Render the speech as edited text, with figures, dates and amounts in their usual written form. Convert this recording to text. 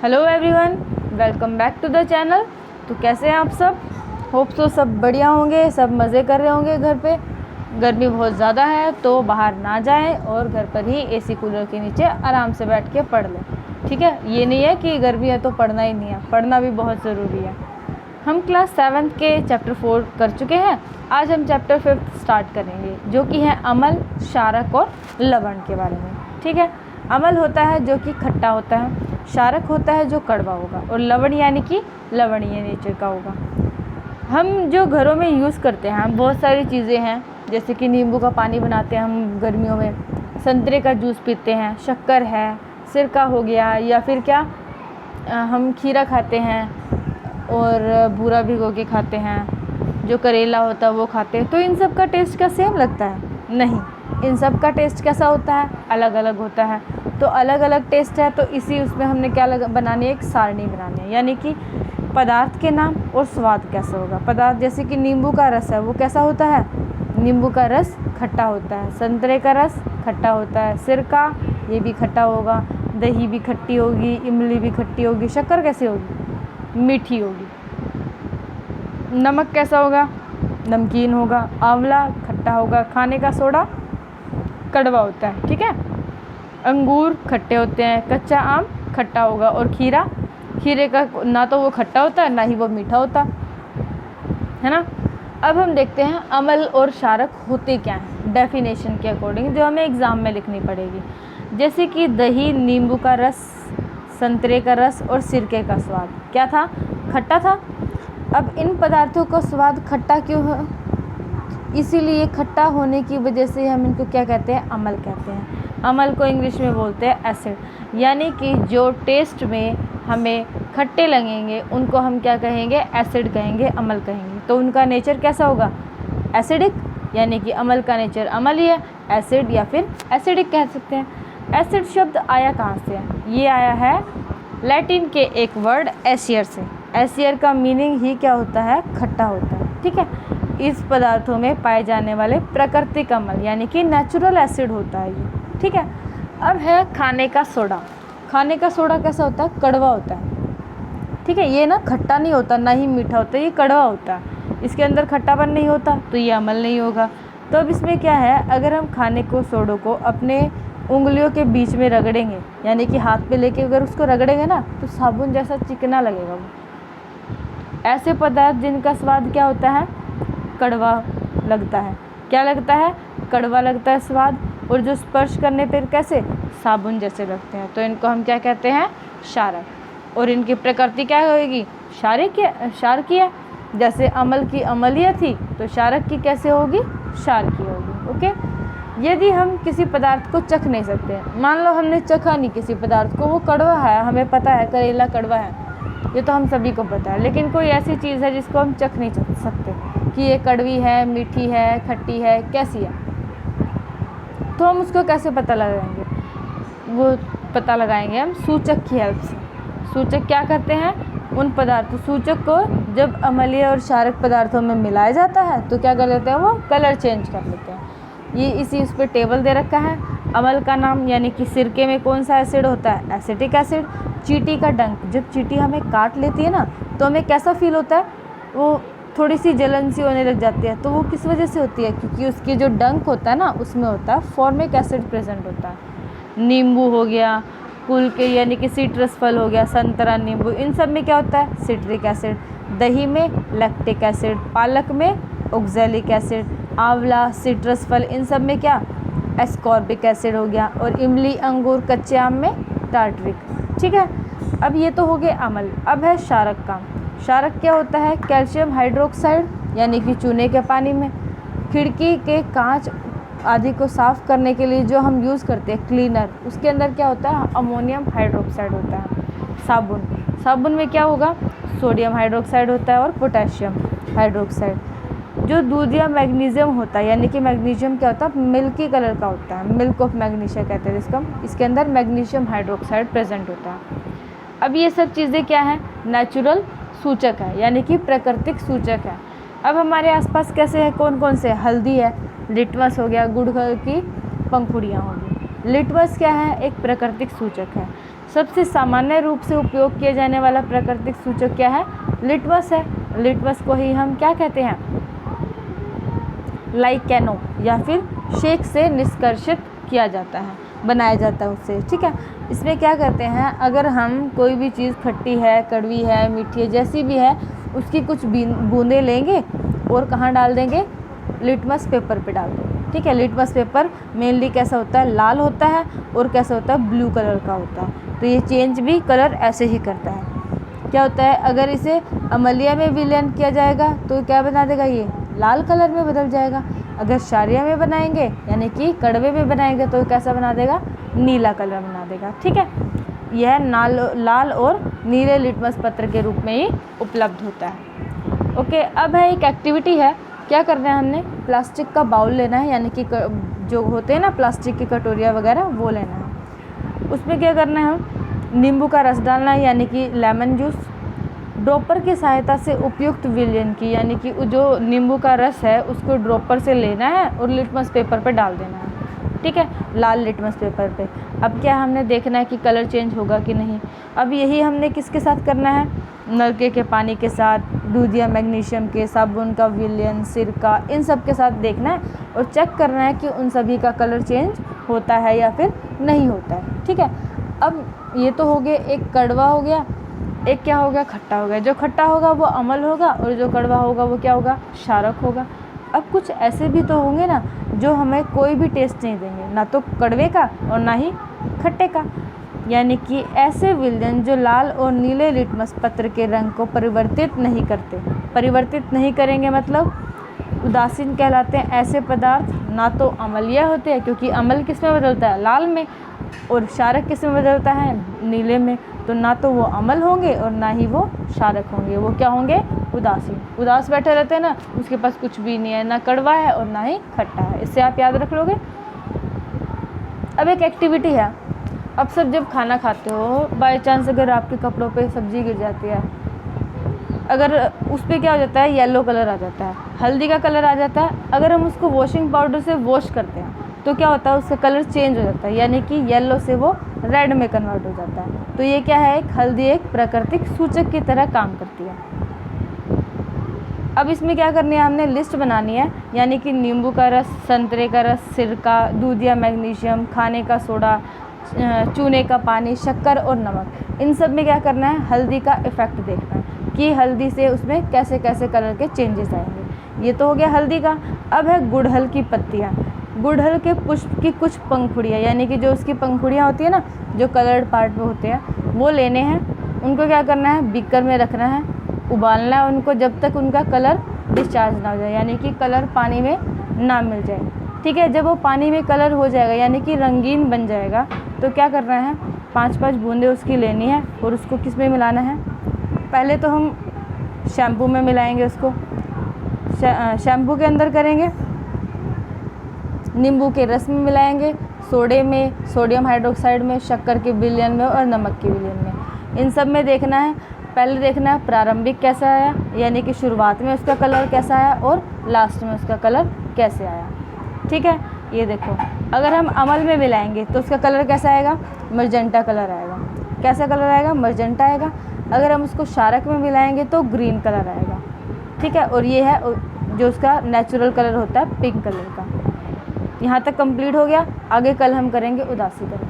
Hello everyone, welcome back to the channel. तो कैसे हैं आप सब? होप सो सब बढ़िया होंगे, सब मज़े कर रहे होंगे। घर पे गर्मी बहुत ज़्यादा है तो बाहर ना जाएं और घर पर ही एसी कूलर के नीचे आराम से बैठ के पढ़ लें। ठीक है, ये नहीं है कि गर्मी है तो पढ़ना ही नहीं है, पढ़ना भी बहुत ज़रूरी है। हम क्लास 7 के चैप्टर 4 कर चुके हैं। आज हम चैप्टर 5 स्टार्ट करेंगे, जो कि है अम्ल, क्षारक और लवण के बारे में। ठीक है, अम्ल होता है जो कि खट्टा होता है, क्षारक होता है जो कड़वा होगा, और लवण यानी कि लवणीय नेचर का होगा। हम जो घरों में यूज़ करते हैं बहुत सारी चीज़ें हैं, जैसे कि नींबू का पानी बनाते हैं हम गर्मियों में, संतरे का जूस पीते हैं, शक्कर है, सिरका हो गया, या फिर क्या हम खीरा खाते हैं और बूरा भिगो के खाते हैं, जो करेला होता है वो खाते हैं। तो इन सब का टेस्ट क्या सेम लगता है? नहीं, इन सब का टेस्ट कैसा होता है? अलग अलग होता है। तो अलग अलग टेस्ट है, तो इसी उसमें हमने क्या बनानी है, एक सारणी बनानी है, यानी कि पदार्थ के नाम और स्वाद कैसा होगा। पदार्थ जैसे कि नींबू का रस है, वो कैसा होता है? नींबू का रस खट्टा होता है, संतरे का रस खट्टा होता है, सिरका ये भी खट्टा होगा, दही भी खट्टी होगी, इमली भी खट्टी होगी, शक्कर कैसे होगी? मीठी होगी। नमक कैसा होगा? नमकीन होगा। आंवला खट्टा होगा। खाने का सोडा कड़वा होता है। ठीक है, अंगूर खट्टे होते हैं, कच्चा आम खट्टा होगा, और खीरे का ना तो वो खट्टा होता है ना ही वो मीठा होता है ना। अब हम देखते हैं अम्ल और क्षारक होते क्या हैं, डेफिनेशन के अकॉर्डिंग, जो हमें एग्ज़ाम में लिखनी पड़ेगी। जैसे कि दही, नींबू का रस, संतरे का रस और सिरके का स्वाद क्या था? खट्टा था। अब इन पदार्थों का स्वाद खट्टा क्यों है? इसीलिए खट्टा होने की वजह से हम इनको क्या कहते हैं? अम्ल कहते हैं। अम्ल को इंग्लिश में बोलते हैं एसिड, यानी कि जो टेस्ट में हमें खट्टे लगेंगे उनको हम क्या कहेंगे? एसिड कहेंगे, अम्ल कहेंगे। तो उनका नेचर कैसा होगा? एसिडिक, यानी कि अम्ल का नेचर अम्लीय है, एसिड या फिर एसिडिक कह सकते हैं। एसिड शब्द आया कहाँ से है? ये आया है लैटिन के एक वर्ड एसियर से। एसियर का मीनिंग ही क्या होता है? खट्टा होता है। ठीक है, इस पदार्थों में पाए जाने वाले प्राकृतिक अम्ल यानी कि नेचुरल एसिड होता है ये। ठीक है, अब है खाने का सोडा। खाने का सोडा कैसा होता है? कड़वा होता है। ठीक है, ये ना खट्टा नहीं होता, ना ही मीठा होता है, ये कड़वा होता है। इसके अंदर खट्टापन नहीं होता, तो ये अम्ल नहीं होगा। तो अब इसमें क्या है, अगर हम खाने को सोडो को अपने उंगलियों के बीच में रगड़ेंगे, यानी कि हाथ पे लेके अगर उसको रगड़ेंगे ना, तो साबुन जैसा चिकना लगेगा वो। ऐसे पदार्थ जिनका स्वाद क्या होता है? कड़वा लगता है। क्या लगता है? कड़वा लगता है स्वाद, और जो स्पर्श करने पर कैसे? साबुन जैसे लगते हैं। तो इनको हम क्या कहते हैं? क्षारक। और इनकी प्रकृति क्या होगी? क्षारकीय। जैसे अम्ल की अम्लीय थी, तो क्षारक की कैसे होगी? क्षारकीय होगी। ओके, यदि हम किसी पदार्थ को चख नहीं सकते, मान लो हमने चखा नहीं किसी पदार्थ को, वो कड़वा है, हमें पता है करेला कड़वा है, ये तो हम सभी को पता है, लेकिन कोई ऐसी चीज़ है जिसको हम चख नहीं सकते कि ये कड़वी है, मीठी है, खट्टी है, कैसी है, तो हम उसको कैसे पता लगाएंगे? वो पता लगाएंगे हम सूचक की हेल्प से। सूचक क्या करते हैं? उन पदार्थों, सूचक को जब अम्लीय और क्षारक पदार्थों में मिलाया जाता है तो क्या कर लेते हैं? वो कलर चेंज कर लेते हैं। ये इसी उस पर टेबल दे रखा है। अम्ल का नाम, यानी कि सिरके में कौन सा एसिड होता है? Acetic acid. चींटी का डंक, जब चींटी हमें काट लेती है ना, तो हमें कैसा फील होता है? वो थोड़ी सी जलन सी होने लग जाती है। तो वो किस वजह से होती है? क्योंकि उसकी जो डंक होता है ना, उसमें होता है फॉर्मिक एसिड प्रेजेंट होता है। नींबू हो गया, कुल के यानी कि सिट्रस फल हो गया, संतरा, नींबू, इन सब में क्या होता है? Citric acid. दही में लैक्टिक एसिड, पालक में ऑक्सैलिक एसिड, आंवला, सिट्रस फल, इन सब में क्या? एस्कॉर्बिक एसिड हो गया, और इमली, अंगूर, कच्चे आम में टार्टरिक। ठीक है, अब ये तो हो गए अम्ल। अब है क्षारक का। क्षारक क्या होता है? कैल्शियम हाइड्रोक्साइड, यानी कि चूने के पानी में। खिड़की के कांच आदि को साफ़ करने के लिए जो हम यूज़ करते हैं क्लीनर, उसके अंदर क्या होता है? अमोनियम हाइड्रोक्साइड होता है। साबुन में क्या होगा? सोडियम हाइड्रोक्साइड होता है और पोटेशियम हाइड्रोक्साइड। जो दूध या मैग्नीशियम होता है, यानी कि मैग्नीशियम क्या होता है? मिल्की कलर का होता है, मिल्क ऑफ मैग्नीशिया कहते हैं जिसको। इसके अंदर मैग्नीशियम हाइड्रोक्साइड प्रेजेंट होता है। अब ये सब चीज़ें क्या है? नेचुरल सूचक है, यानी कि प्राकृतिक सूचक है। अब हमारे आसपास कैसे है? कौन कौन से? हल्दी है, लिटमस हो गया, गुड़ की पंखुड़ियाँ हो गई। लिटमस क्या है? एक प्राकृतिक सूचक है। सबसे सामान्य रूप से उपयोग किया जाने वाला प्राकृतिक सूचक क्या है? लिटमस है। लिटमस को ही हम क्या कहते हैं? लाइकेनो या फिर शेक से निष्कर्षित किया जाता है, बनाया जाता है उससे, ठीक है। इसमें क्या करते हैं, अगर हम कोई भी चीज़ खट्टी है, कड़वी है, मीठी है, जैसी भी है, उसकी कुछ बूंदें लेंगे और कहाँ डाल देंगे? लिटमस पेपर पे डाल देंगे, ठीक है। लिटमस पेपर मेनली कैसा होता है? लाल होता है और कैसा होता है? ब्लू कलर का होता है। तो ये चेंज भी कलर ऐसे ही करता है। क्या होता है, अगर इसे अमलिया में विलयन किया जाएगा तो क्या बना देगा? ये लाल कलर में बदल जाएगा। अगर क्षारीय में बनाएंगे यानी कि कड़वे में बनाएंगे तो कैसा बना देगा? नीला कलर बना देगा, ठीक है। यह लाल और नीले लिटमस पत्र के रूप में ही उपलब्ध होता है। ओके, अब है एक एक्टिविटी है। क्या करना है हमने? प्लास्टिक का बाउल लेना है, यानी कि जो होते हैं ना प्लास्टिक की कटोरियाँ वगैरह, वो लेना है। उसमें क्या करना है? हम नींबू का रस डालना है, यानी कि लेमन जूस। ड्रॉपर की सहायता से उपयुक्त विलयन की, यानी कि जो नींबू का रस है उसको ड्रॉपर से लेना है और लिटमस पेपर पर डाल देना है, ठीक है, लाल लिटमस पेपर पे। अब क्या हमने देखना है कि कलर चेंज होगा कि नहीं। अब यही हमने किसके साथ करना है? नलके के पानी के साथ, दूध या मैग्नीशियम के, साबुन का विलयन, सिरका, इन सब के साथ देखना है और चेक करना है कि उन सभी का कलर चेंज होता है या फिर नहीं होता है, ठीक है। अब ये तो हो गया, एक कड़वा हो गया, एक क्या हो गया? खट्टा हो गया। जो खट्टा होगा वो अम्ल होगा और जो कड़वा होगा वो क्या होगा? क्षारक होगा। अब कुछ ऐसे भी तो होंगे ना जो हमें कोई भी टेस्ट नहीं देंगे, ना तो कड़वे का और ना ही खट्टे का, यानी कि ऐसे विलयन जो लाल और नीले लिटमस पत्र के रंग को परिवर्तित नहीं करते। परिवर्तित नहीं करेंगे मतलब उदासीन कहलाते हैं। ऐसे पदार्थ ना तो अम्लीय होते हैं, क्योंकि अम्ल किस में बदलता है? लाल में, और क्षारक किस में बदलता है? नीले में। तो ना तो वो अम्ल होंगे और ना ही वो क्षारक होंगे। वो क्या होंगे? उदासीन। उदास बैठे रहते हैं ना, उसके पास कुछ भी नहीं है, ना कड़वा है और ना ही खट्टा है। इससे आप याद रख लोगे। अब एक एक्टिविटी है। अब सब जब खाना खाते हो, बाय चांस अगर आपके कपड़ों पे सब्जी गिर जाती है, अगर उस पर क्या हो जाता है? येलो कलर आ जाता है, हल्दी का कलर आ जाता है। अगर हम उसको वॉशिंग पाउडर से वॉश करते हैं तो क्या होता है? उसका कलर चेंज हो जाता है, यानी कि येलो से वो रेड में कन्वर्ट हो जाता है। तो ये क्या है? एक हल्दी एक प्राकृतिक सूचक की तरह काम करती है। अब इसमें क्या करनी है? हमने लिस्ट बनानी है, यानी कि नींबू का रस, संतरे का रस, सिरका, दूध या मैग्नीशियम, खाने का सोडा, चूने का पानी, शक्कर और नमक, इन सब में क्या करना है? हल्दी का इफ़ेक्ट देखना है कि हल्दी से उसमें कैसे कैसे कलर के चेंजेस आएंगे। ये तो हो गया हल्दी का। अब है गुड़हल की पत्तियाँ। गुड़हल के पुष्प की कुछ पंखुड़ियाँ, यानी कि जो उसकी पंखुड़ियाँ होती है ना, जो कलर्ड पार्ट में होते हैं, वो लेने हैं। उनको क्या करना है? बीकर में रखना है, उबालना है उनको जब तक उनका कलर डिस्चार्ज ना हो जाए, यानी कि कलर पानी में ना मिल जाए, ठीक है। जब वो पानी में कलर हो जाएगा, यानी कि रंगीन बन जाएगा, तो क्या करना है? 5-5 बूंदें उसकी लेनी है और उसको किस में मिलाना है? पहले तो हम शैम्पू में मिलाएंगे उसको, शैम्पू के अंदर करेंगे, नींबू के रस में मिलाएंगे, सोडे में, सोडियम हाइड्रोक्साइड में, शक्कर के विलयन में और नमक के विलयन में। इन सब में देखना है, पहले देखना है प्रारंभिक कैसा आया, यानी कि शुरुआत में उसका कलर कैसा आया और लास्ट में उसका कलर कैसे आया, ठीक है। ये देखो, अगर हम अमल में मिलाएंगे तो उसका कलर कैसा आएगा? मर्जेंटा कलर आएगा। कैसा कलर आएगा? मर्जेंटा आएगा। अगर हम उसको क्षारक में मिलाएंगे तो ग्रीन कलर आएगा, ठीक है। और ये है जो उसका नेचुरल कलर होता है, पिंक कलर का। यहाँ तक कंप्लीट हो गया। आगे कल हम करेंगे उदासी कलर।